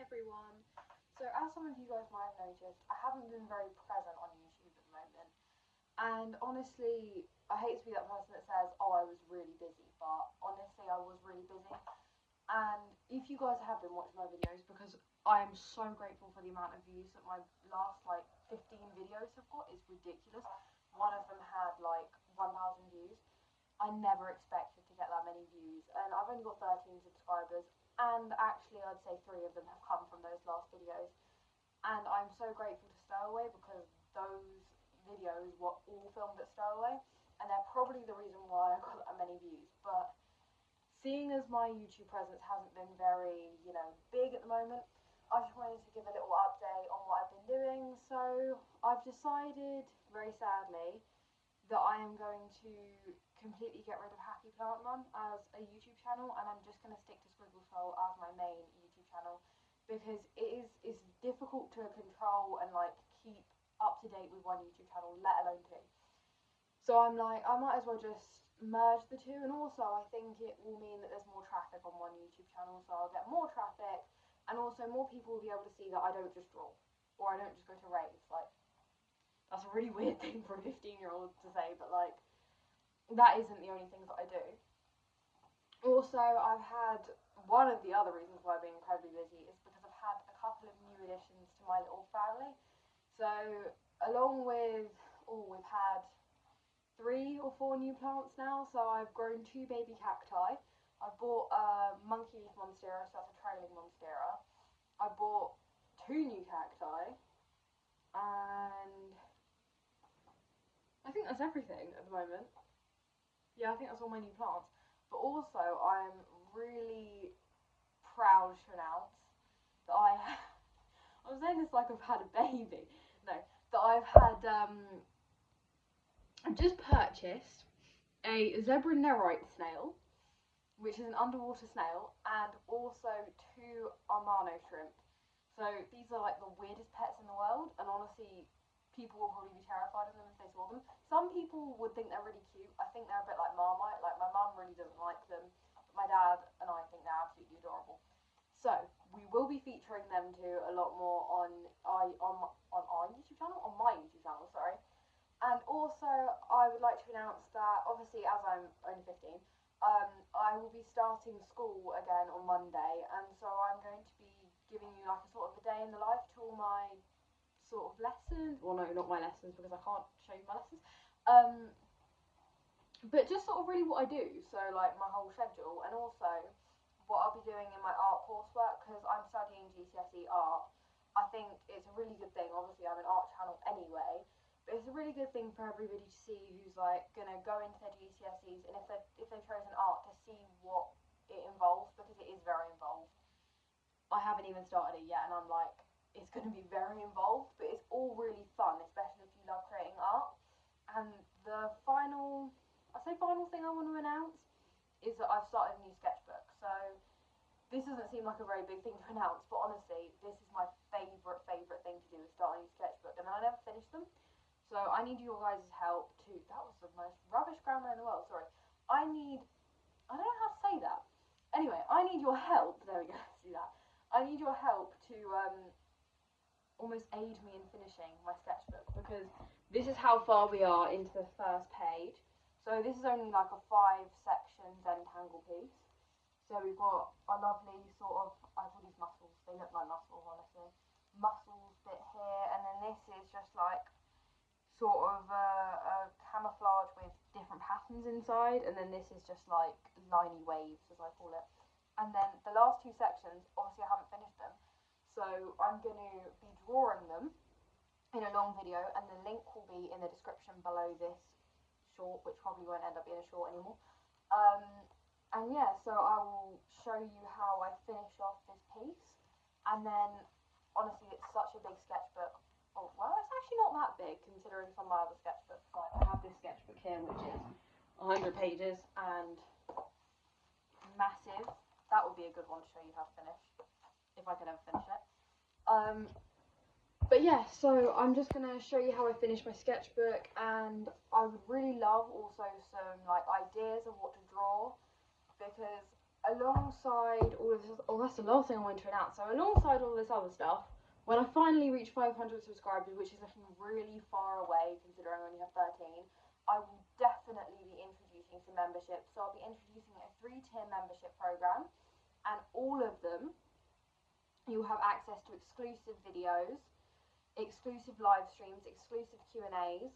everyone. So as some of you guys might have noticed, I haven't been very present on YouTube at the moment. And honestly, I hate to be that person that says, oh, I was really busy, but honestly, I was really busy. And if you guys have been watching my videos, because I am so grateful for the amount of views that my last 15 videos have got, it's ridiculous. One of them had 1,000 views. I never expected to get that many views, and I've only got 13 subscribers, and actually I'd say 3 of them have come from those last videos. And I'm so grateful to Stowaway because those videos were all filmed at Stowaway, and they're probably the reason why I got that many views. But seeing as my YouTube presence hasn't been very, big at the moment, I just wanted to give a little update on what I've been doing. So I've decided, very sadly, that I am going to completely get rid of Happy Plant Mum as a YouTube channel, and I'm just going to stick to Scribble Soul as my main YouTube channel, because it's difficult to control and keep up to date with one YouTube channel, let alone 2. So I'm like, I might as well just merge the 2, and also I think it will mean that there's more traffic on one YouTube channel, so I'll get more traffic, and also more people will be able to see that I don't just draw, or I don't just go to raves. That's a really weird thing for a 15-year-old to say, but that isn't the only things that I do. Also, I've had, one of the other reasons why I've been incredibly busy is because I've had a couple of new additions to my little family. So, along with, we've had 3 or 4 new plants now. So I've grown 2 baby cacti. I bought a monkey leaf monstera, so that's a trailing monstera. I bought 2 new cacti, and I think that's everything at the moment. Yeah, I think that's all my new plants. But also, I'm really proud to announce that I'm saying this like I've had a baby. No, that I've just purchased a zebra nerite snail, which is an underwater snail, and also 2 Armano shrimp. So these are the weirdest pets in the world, and honestly, people will probably be terrified of them if they saw them. Some people would think they're really cute. I think they're a bit like Marmite. My mum really doesn't like them, but my dad and I think they're absolutely adorable. So we will be featuring them too a lot more on our YouTube channel, on my YouTube channel, sorry. And also, I would like to announce that obviously, as I'm only 15, I will be starting school again on Monday, and so I'm going to be giving you a sort of a day in the life to all my sort of lessons. Well, no, not my lessons, because I can't show you my lessons. But just sort of really what I do, so my whole schedule, and also what I'll be doing in my art coursework, because I'm studying GCSE art. I think it's a really good thing. Obviously, I'm an art channel anyway, but it's a really good thing for everybody to see who's gonna go into their GCSEs, and if they've chosen art, to see what it involves, because it is very involved. I haven't even started it yet, and I'm it's going to be very involved, but it's all really fun, especially if you love creating art. And the final thing I want to announce is that I've started a new sketchbook. So this doesn't seem like a very big thing to announce, but honestly, this is my favourite thing to do, is start a new sketchbook, and I never finish them. So I need your guys' help to, that was the most rubbish grammar in the world, sorry. I don't know how to say that. Anyway, I need your help, there we go, see that. I need your help to almost aid me in finishing my sketchbook, because this is how far we are into the first page. So this is only a 5-section Zentangle piece. So we've got a lovely sort of, I call these mussels, they look like mussels honestly, mussels bit here, and then this is just sort of a camouflage with different patterns inside, and then this is just liney waves, as I call it. And then the last 2 sections, obviously I haven't finished them, so I'm going to be drawing them in a long video, and the link will be in the description below this short, which probably won't end up being a short anymore. And yeah, so I will show you how I finish off this piece, and then honestly, it's such a big sketchbook. Oh, well, it's actually not that big considering some of my other sketchbooks. I have this sketchbook here, which is 100 pages and massive. That would be a good one to show you how to finish, if I can ever finish it. But yeah, so I'm just going to show you how I finish my sketchbook, and I would really love also some ideas of what to draw, because alongside all of this, oh, that's the last thing I wanted to announce. So alongside all this other stuff, when I finally reach 500 subscribers, which is looking really far away considering I only have 13, I will definitely be introducing some memberships. So I'll be introducing a 3-tier membership program, and all of them, you'll have access to exclusive videos, exclusive live streams, exclusive Q&As.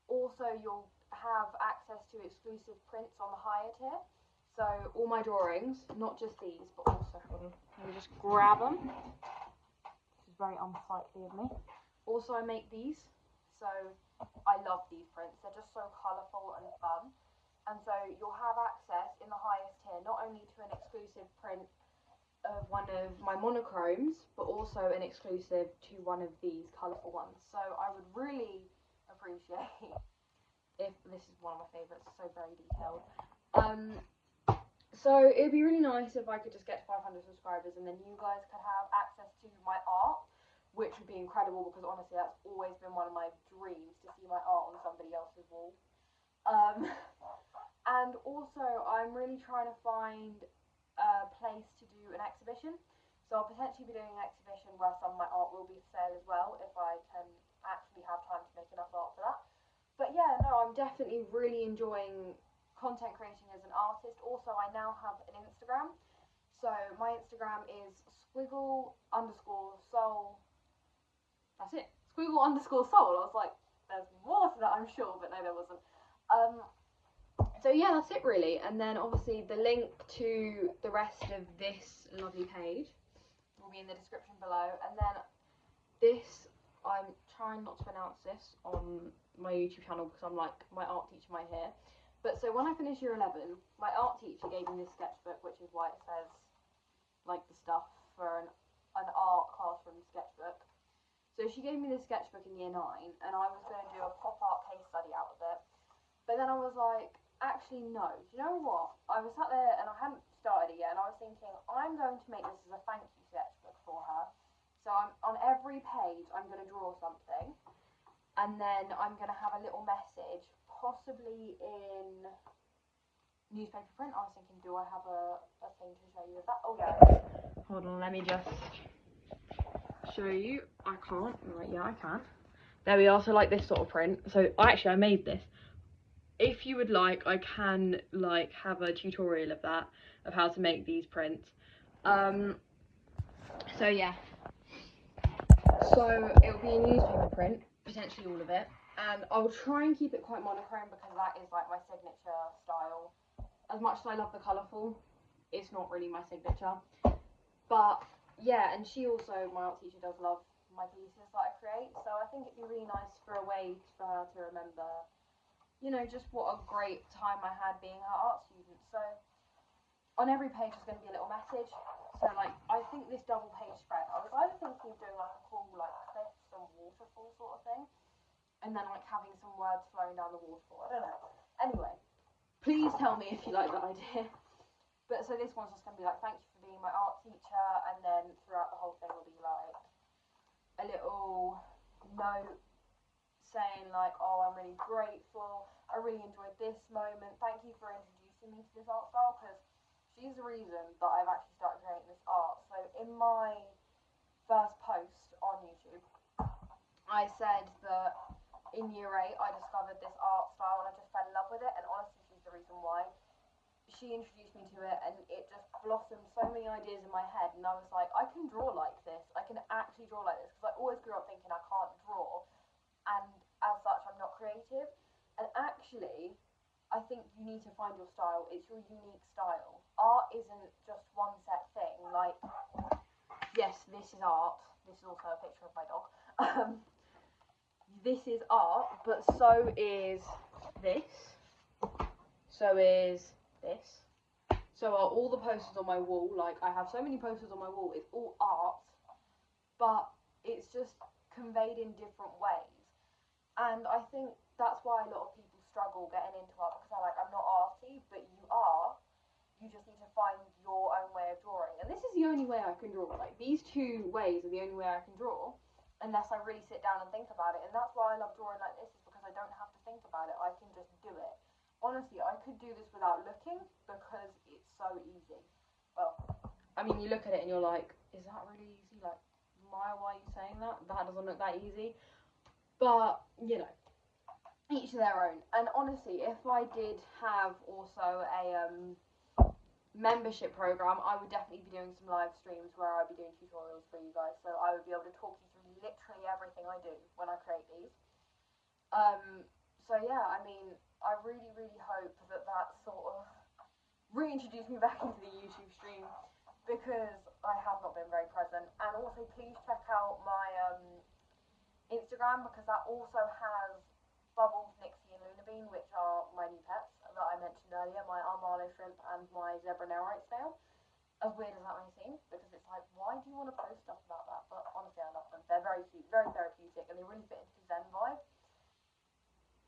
Also, you'll have access to exclusive prints on the higher tier. So all my drawings, not just these, but also, hold on, let me just grab them. This is very unsightly of me. Also, I make these, so I love these prints. They're just so colourful and fun. And so you'll have access in the highest tier, not only to an exclusive print of one of my monochromes, but also an exclusive to one of these colourful ones. So I would really appreciate if this is one of my favourites, so very detailed. So it would be really nice if I could just get to 500 subscribers, and then you guys could have access to my art, which would be incredible, because honestly that's always been one of my dreams, to see my art on somebody else's wall. And also I'm really trying to find a place to do an exhibition. So I'll potentially be doing an exhibition where some of my art will be for sale as well, if I can actually have time to make enough art for that. But yeah, no, I'm definitely really enjoying content creating as an artist. Also, I now have an Instagram. So my Instagram is squiggle_soul. That's it. Squiggle_soul. I was like, there's more to that, I'm sure, but no, there wasn't. So yeah, that's it really. And then obviously the link to the rest of this lovely page will be in the description below. And then this, I'm trying not to announce this on my YouTube channel because I'm like, my art teacher might hear. But so when I finished year 11, my art teacher gave me this sketchbook, which is why it says like the stuff for an art classroom sketchbook. So she gave me this sketchbook in year 9, and I was going to do a pop art case study out of it. But then I was like, actually no, do you know what? I was sat there and I hadn't started it yet, and I was thinking, I'm going to make this as a thank you sketchbook for her. So I'm on every page I'm going to draw something, and then I'm going to have a little message, possibly in newspaper print. I was thinking, do I have a thing to show you of that? Oh yeah. Hold on, let me just show you. I can't. Right, yeah, I can. There we are. So like this sort of print. So actually I made this. If you would like, I can like have a tutorial of that, of how to make these prints. So yeah. So it'll be a newspaper print, potentially all of it. And I'll try and keep it quite monochrome because that is like my signature style. As much as I love the colourful, it's not really my signature. But yeah, and she also, my art teacher, does love my pieces that I create. So I think it'd be really nice for a way for her to remember, you know, just what a great time I had being her art student. So on every page is going to be a little message. So like, I think this double page spread, I was either thinking of doing like a cool like cliffs and waterfall sort of thing, and then like having some words flowing down the waterfall. I don't know. Anyway, please tell me if you like that idea. But so this one's just going to be like, thank you for being my art teacher, and then throughout the whole thing will be like a little note saying like, oh, I'm really grateful, I really enjoyed this moment, thank you for introducing me to this art style, because she's the reason that I've actually started creating this art. So in my first post on YouTube, I said that in year 8 I discovered this art style and I just fell in love with it, and honestly she's the reason why. She introduced me to it, and it just blossomed so many ideas in my head, and I was like, I can draw like this, I can actually draw like this, because I always grew up thinking I can't draw, and as such I'm not creative. And actually I think you need to find your style. It's your unique style. Art isn't just one set thing. Like, yes, this is art. This is also a picture of my dog. This is art, but so is this. So is this. So are all the posters on my wall. Like, I have so many posters on my wall. It's all art, but it's just conveyed in different ways. And I think that's why a lot of people struggle getting into art, because they're like, I'm not arty, but you are. You just need to find your own way of drawing. And this is the only way I can draw. Like, these two ways are the only way I can draw, unless I really sit down and think about it. And that's why I love drawing like this, is because I don't have to think about it. I can just do it. Honestly, I could do this without looking, because it's so easy. well, I mean, you look at it and you're like, is that really easy? Like, Maya, why are you saying that? That doesn't look that easy. But, you know, each to their own. And honestly, if I did have also a membership program, I would definitely be doing some live streams where I'd be doing tutorials for you guys. So I would be able to talk you through literally everything I do when I create these. So yeah, I mean, I really, really hope that that sort of reintroduced me back into the YouTube stream, because I have not been very present. And also, please check out my Instagram, because that also has Bubbles, Nixie, and Lunabean, which are my new pets that I mentioned earlier, my Armano shrimp and my zebra Nailrite snail. As weird as that may seem, because it's like, why do you want to post stuff about that? But honestly, I love them. They're very cute, very therapeutic, and they really fit into the Zen vibe.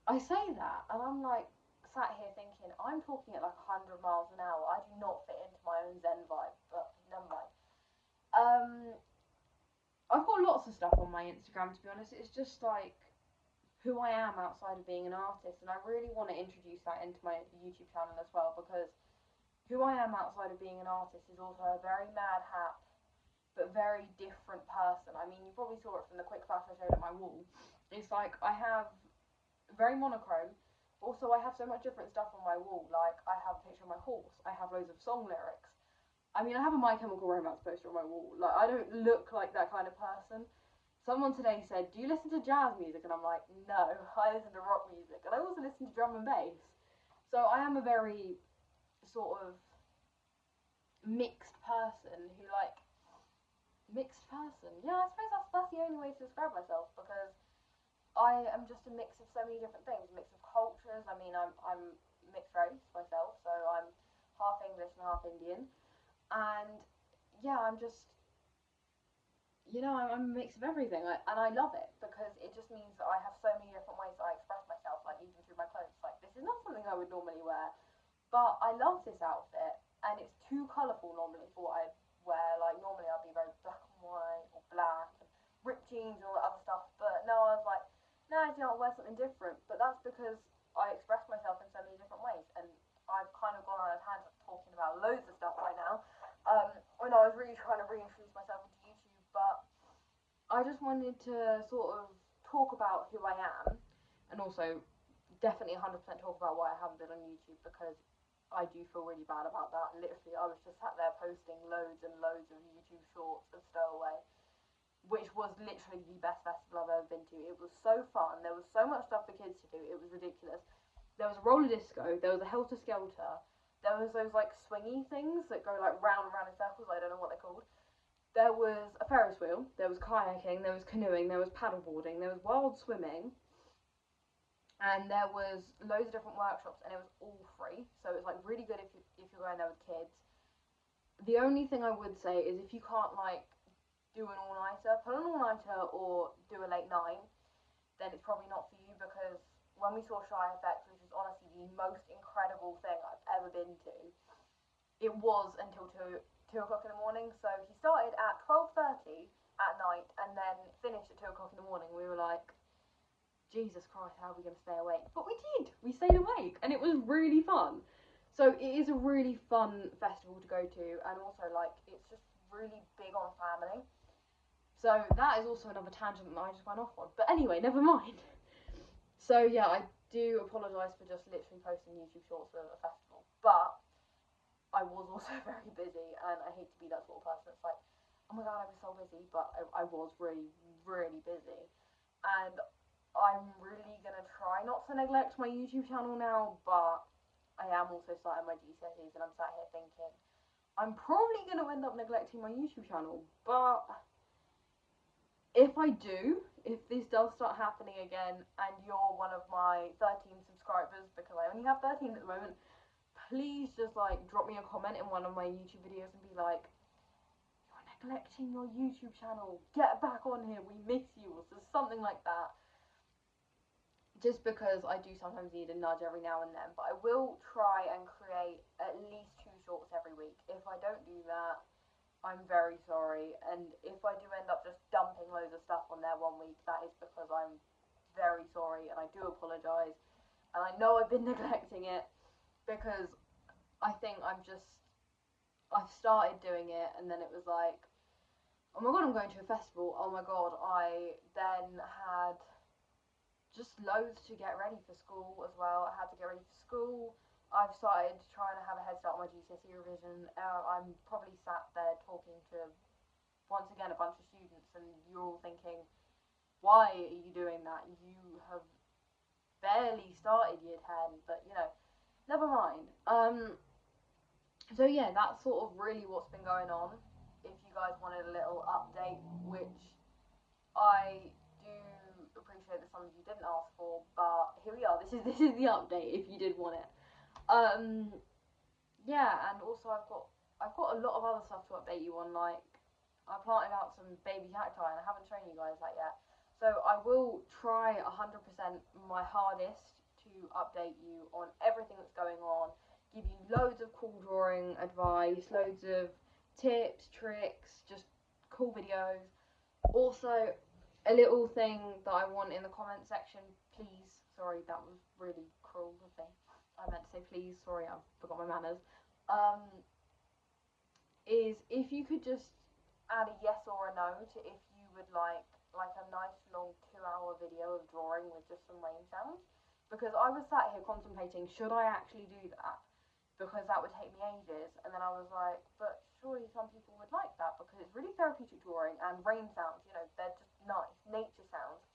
I say that, and I'm like, sat here thinking, I'm talking at like 100 miles an hour. I do not fit into my own Zen vibe, but never mind. I've got lots of stuff on my Instagram, to be honest. It's just like who I am outside of being an artist, and I really want to introduce that into my YouTube channel as well, because who I am outside of being an artist is also a very mad hat, but very different person. I mean, you probably saw it from the quick flash I showed at my wall. It's like I have very monochrome. Also, I have so much different stuff on my wall. Like, I have a picture of my horse. I have loads of song lyrics. I mean, I have a My Chemical Romance poster on my wall. Like, I don't look like that kind of person. Someone today said, do you listen to jazz music? And I'm like, no, I listen to rock music. And I also listen to drum and bass. So I am a very sort of mixed person who, like, mixed person. Yeah, I suppose that's the only way to describe myself, because I am just a mix of so many different things, a mix of cultures. I mean, I'm mixed race myself, so I'm half English and half Indian. And yeah, I'm just, you know, I'm a mix of everything, and I love it, because it just means that I have so many different ways that I express myself, like even through my clothes. Like, this is not something I would normally wear, but I love this outfit, and it's too colourful normally for what I wear. Like, normally I'd be very black and white or black and ripped jeans and all that other stuff, but no, I was like, no, do you know, I'll wear something different. But that's because I express myself in so many different ways, and I've kind of gone on a tangent talking about loads of stuff right now. When I was really trying to reintroduce myself into YouTube, but I just wanted to sort of talk about who I am, and also definitely 100% talk about why I haven't been on YouTube, because I do feel really bad about that. Literally, I was just sat there posting loads and loads of YouTube shorts of Stowaway, which was literally the best festival I've ever been to. It was so fun. There was so much stuff for kids to do. It was ridiculous. There was a roller disco. There was a Helter Skelter. There was those like swingy things that go like round and round in circles. I don't know what they're called. There was a Ferris wheel. There was kayaking. There was canoeing. There was paddleboarding. There was wild swimming. And there was loads of different workshops, and it was all free. So it was like really good if you're going there with kids. The only thing I would say is, if you can't like do an all-nighter, put an all-nighter or do a late night, then it's probably not for you, because when we saw Shy FX, which is honestly the most incredible thing I've ever been to, it was until 2 o'clock in the morning. So he started at 12:30 at night and then finished at 2 o'clock in the morning. We were like, Jesus Christ, how are we going to stay awake? But we did. We stayed awake, and it was really fun. So it is a really fun festival to go to, and also like it's just really big on family. So that is also another tangent that I just went off on. But anyway, never mind. So yeah, I do apologise for just literally posting YouTube shorts for a festival. But I was also very busy, and I hate to be that sort of person. It's like, oh my god, I was so busy, but I was really, really busy. And I'm really going to try not to neglect my YouTube channel now, but I am also starting my GCSEs, and I'm sat here thinking, I'm probably going to end up neglecting my YouTube channel, but if I do, if this does start happening again, and you're one of my 13 subscribers, because I only have 13 at the moment, please just like drop me a comment in one of my YouTube videos and be like, you're neglecting your YouTube channel, get back on here, we miss you, or something like that. Just because I do sometimes need a nudge every now and then, but I will try and create at least 2 shorts every week. If I don't do that, I'm very sorry, and if I do end up just dumping loads of stuff on there one week, that is because I'm very sorry, and I do apologise, and I know I've been neglecting it, because I think I'm just, I started doing it, and then it was like, oh my god, I'm going to a festival. Oh my god, I then had just loads to get ready for school as well. I had to get ready for school. I've started trying to have a head start on my GCSE revision. I'm probably sat there talking to, once again, a bunch of students, and you're all thinking, why are you doing that? You have barely started year 10, but you know, never mind. So yeah, that's sort of really what's been going on. If you guys wanted a little update, which I do appreciate that some of you didn't ask for, but here we are. This is the update if you did want it. Yeah, and also I've got a lot of other stuff to update you on. Like, I planted out some baby cacti and I haven't shown you guys that yet. So I will try 100% my hardest to update you on everything that's going on, give you loads of cool drawing advice, loads of tips, tricks, just cool videos. Also, a little thing that I want in the comment section, please. Sorry, that was really cruel of me. I meant to say please. Sorry, I forgot my manners. Is if you could just add a yes or a no to if you would like a nice long 2-hour video of drawing with just some rain sounds, because I was sat here contemplating, should I actually do that, because that would take me ages, and then I was like, but surely some people would like that because it's really therapeutic drawing, and rain sounds, you know, they're just nice nature sounds.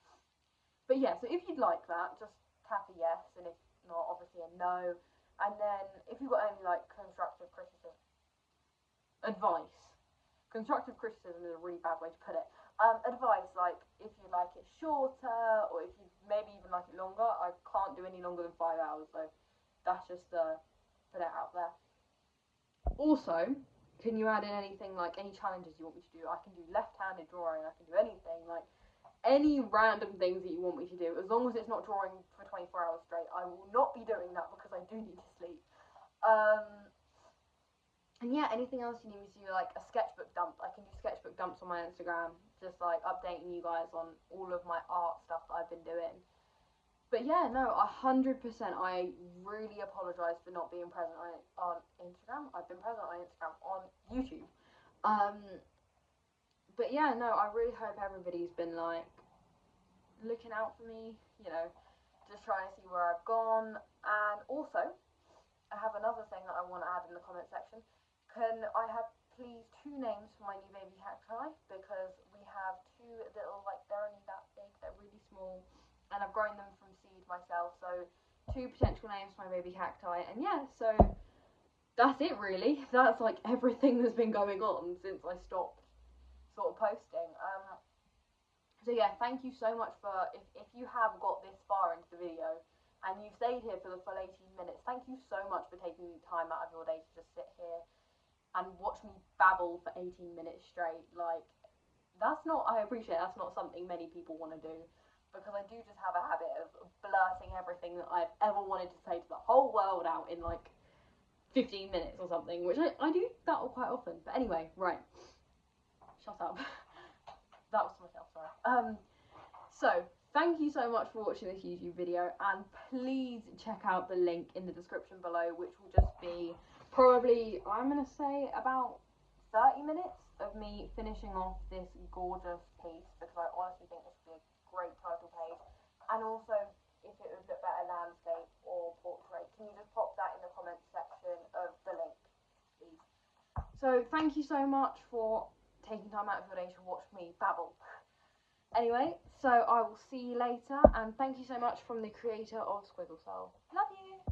But yeah, so if you'd like that, just tap a yes, and if not, obviously a no. And then if you've got any like constructive criticism, advice. Constructive criticism is a really bad way to put it. Advice, like if you like it shorter, or if you maybe even like it longer. I can't do any longer than 5 hours, so that's just put it out there. Also, can you add in anything like any challenges you want me to do? I can do left-handed drawing. I can do anything, like any random things that you want me to do, as long as it's not drawing for 24 hours straight. I will not be doing that because I do need to sleep. And yeah, anything else you need me to do, like a sketchbook dump. I can do sketchbook dumps on my Instagram, just like updating you guys on all of my art stuff that I've been doing. But yeah, no, 100%. I really apologise for not being present on Instagram. I've been present on Instagram, on YouTube. But yeah, no, I really hope everybody's been like looking out for me, you know, just trying to see where I've gone. And also, I have another thing that I want to add in the comment section. Can I have please 2 names for my new baby cacti, because we have 2 little, like, they're only that big, they're really small, and I've grown them from seed myself, so 2 potential names for my baby cacti. And yeah, so that's it really. That's like everything that's been going on since I stopped sort of posting. So yeah, thank you so much for, if you have got this far into the video and you've stayed here for the full 18 minutes, thank you so much for taking time out of your day to just sit here and watch me babble for 18 minutes straight. Like, I appreciate that's not something many people want to do, because I do just have a habit of blurting everything that I've ever wanted to say to the whole world out in like 15 minutes or something, which I do that quite often. But anyway, right, shut up. That was to myself, sorry. So thank you so much for watching this YouTube video, and please check out the link in the description below, which will just be probably, I'm going to say, about 30 minutes of me finishing off this gorgeous piece, because I honestly think this would be a great title page. And also, if it would look better landscape or portrait, can you just pop that in the comments section of the link, please? So thank you so much for taking time out of your day to watch me babble. Anyway, so I will see you later, and thank you so much from the creator of Squiggle Soul. Love you!